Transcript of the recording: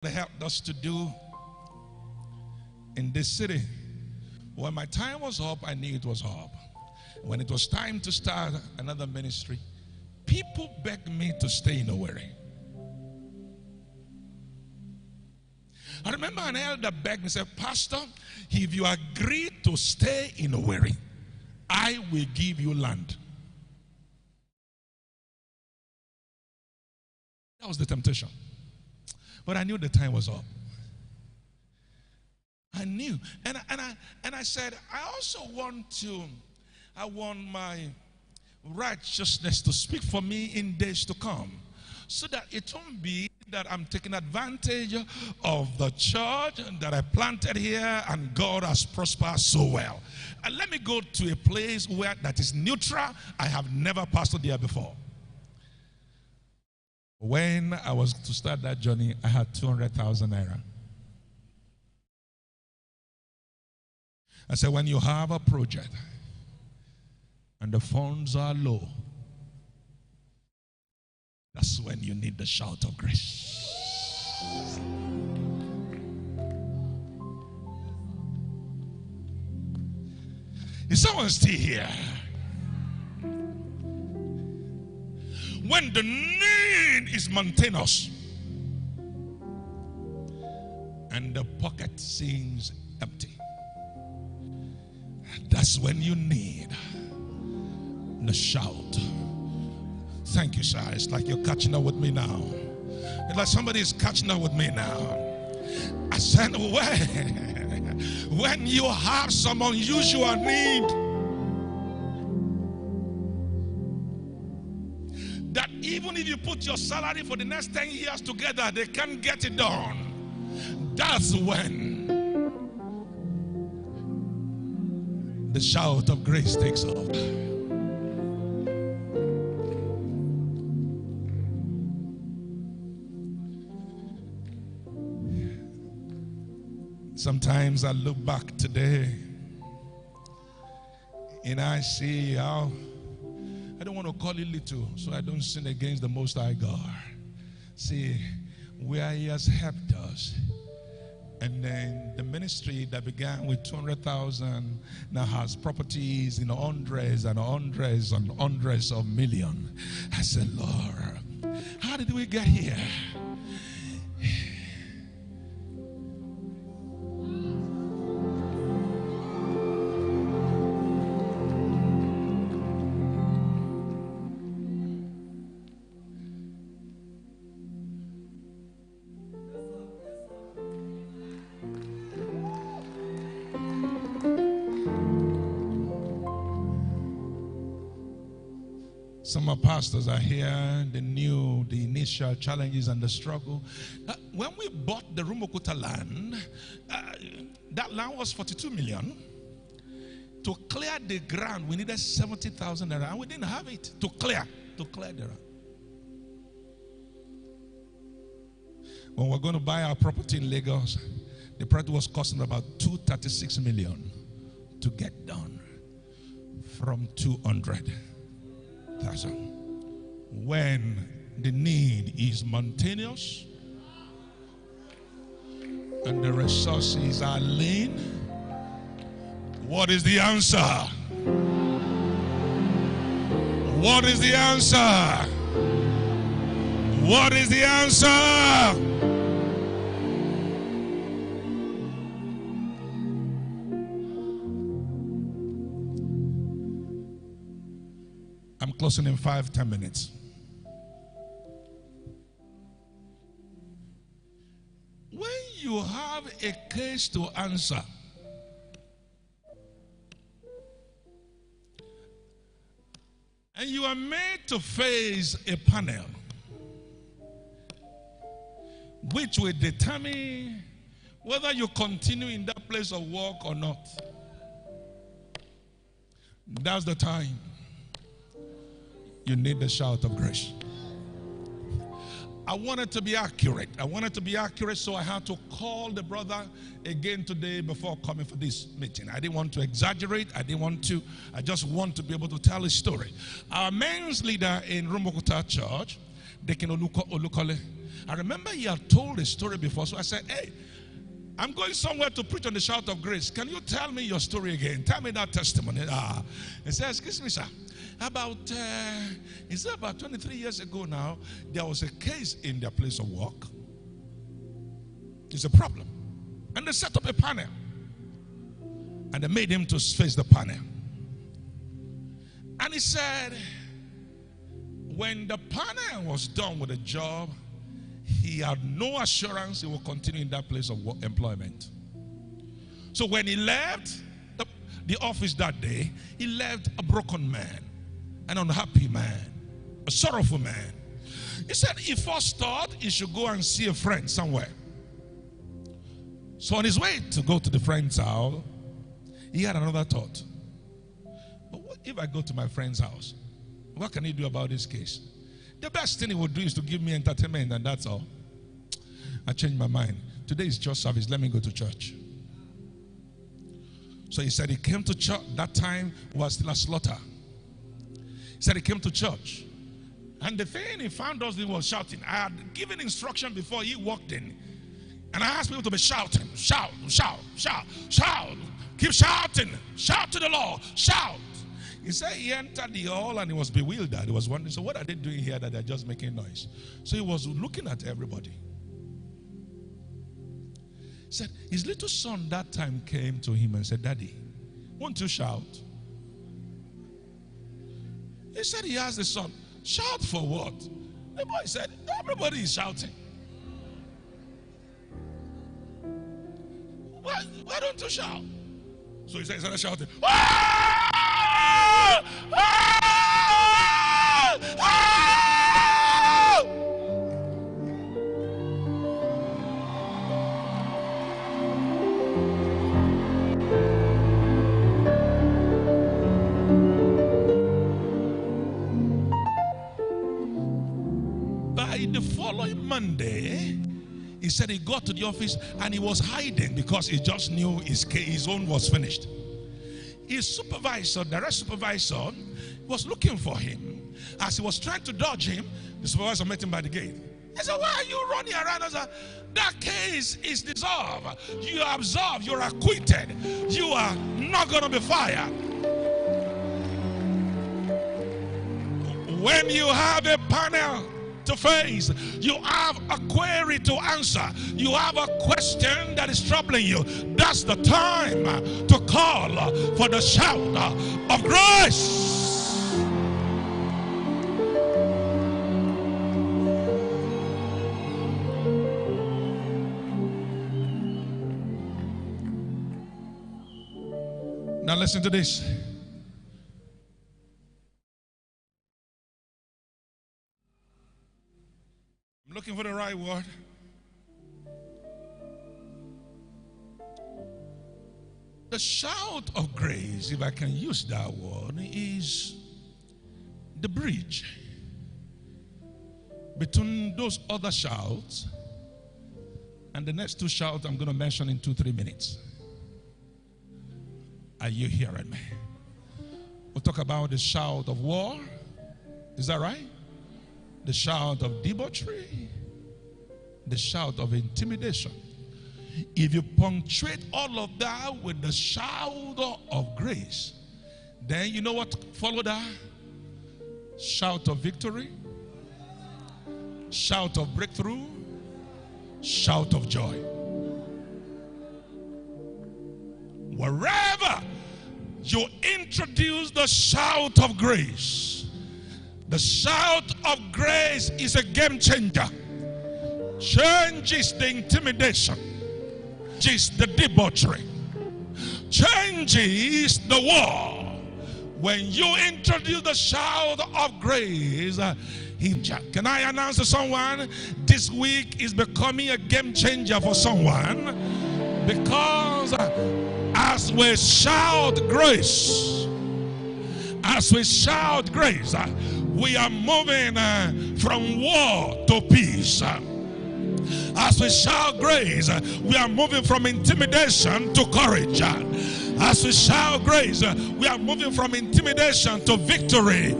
helped us to do in this city. When my time was up, I knew it was up. When it was time to start another ministry, people begged me to stay in Owerri. I remember an elder begged me, said, Pastor, if you agree to stay in Owerri, I will give you land. That was the temptation. But I knew the time was up. I knew. And I said, I also want my righteousness to speak for me in days to come, so that it won't be that I'm taking advantage of the church that I planted here and God has prospered so well. And let me go to a place where that is neutral. I have never pastored there before. When I was to start that journey, I had 200,000 naira. I said, when you have a project and the funds are low, that's when you need the shout of grace. Is someone still here? When the need is mountainous and the pocket seems empty, that's when you need the shout. Thank you, sir. It's like you're catching up with me now. It's like somebody is catching up with me now. I said, when you have some unusual need, that even if you put your salary for the next 10 years together, they can't get it done. That's when the shout of grace takes off. Sometimes I look back today and I see how, I don't want to call it little so I don't sin against the Most High God. See where He has helped us. And then the ministry that began with 200,000 now has properties in hundreds and hundreds and hundreds of millions. I said, Lord, how did we get here? Some of our pastors are here. They knew the initial challenges and the struggle. When we bought the Rumuokwuta land, that land was 42 million. To clear the ground, we needed 70,000 naira, and we didn't have it to clear the ground. When we're going to buy our property in Lagos, the project was costing about 236 million to get done from 200,000. When the need is mountainous and the resources are lean, what is the answer? What is the answer? What is the answer? I'm closing in 5-10 minutes. When you have a case to answer, and you are made to face a panel which will determine whether you continue in that place of work or not, that's the time you need the shout of grace. I wanted to be accurate. So I had to call the brother again today before coming for this meeting. I didn't want to exaggerate. I just want to be able to tell a story. Our men's leader in Rumuokwuta Church, Deacon Olukole, I remember he had told a story before, so I said, hey, I'm going somewhere to preach on the shout of grace. Can you tell me your story again? Tell me that testimony. He said, excuse me, sir. About 23 years ago now, there was a case in their place of work. It's a problem. And they set up a panel. And they made him to face the panel. And he said, when the panel was done with the job, he had no assurance he will continue in that place of work, employment. So when he left the office that day, he left a broken man, an unhappy man, a sorrowful man. He said he first thought he should go and see a friend somewhere. So on his way to go to the friend's house, he had another thought. But what if I go to my friend's house? What can he do about this case? The best thing he would do is to give me entertainment, and that's all. I changed my mind. Today is church service. Let me go to church. So he said he came to church. That time was still a slaughter. He said he came to church. And the thing he found us doing was shouting. I had given instruction before he walked in. And I asked people to be shouting. Shout, shout, shout, shout. Keep shouting. Shout to the Lord. Shout. He said he entered the hall and he was bewildered. He was wondering, so what are they doing here that they're just making noise? So he was looking at everybody. He said his little son that time came to him and said, Daddy, won't you shout? He said he asked the son, shout for what? The boy said, everybody is shouting. Why don't you shout? So he started shouting. Ah! Ah! Ah! By the following Monday, he said he got to the office and he was hiding because he just knew his own was finished. His supervisor, direct supervisor, was looking for him. As he was trying to dodge him, the supervisor met him by the gate. He said, why are you running around? I said, that case is dissolved. You are absolved. You are acquitted. You are not going to be fired. When you have a panel to face, you have a query to answer, you have a question that is troubling you, that's the time to call for the shout of grace. Now listen to this. Looking for the right word. The shout of grace, if I can use that word, is the bridge between those other shouts and the next two shouts I'm going to mention in 2-3 minutes. Are you hearing me? We'll talk about the shout of war. Is that right? The shout of debauchery, the shout of intimidation. If you punctuate all of that with the shout of grace, then you know what followed that? Shout of victory, shout of breakthrough, shout of joy. Wherever you introduce the shout of grace, the shout of grace is a game changer. Changes the intimidation, changes the debauchery, changes the war. When you introduce the shout of grace, can I announce to someone this week is becoming a game changer for someone? Because as we shout grace, we are moving from war to peace. As we shout grace, we are moving from intimidation to courage. As we shout grace, we are moving from intimidation to victory.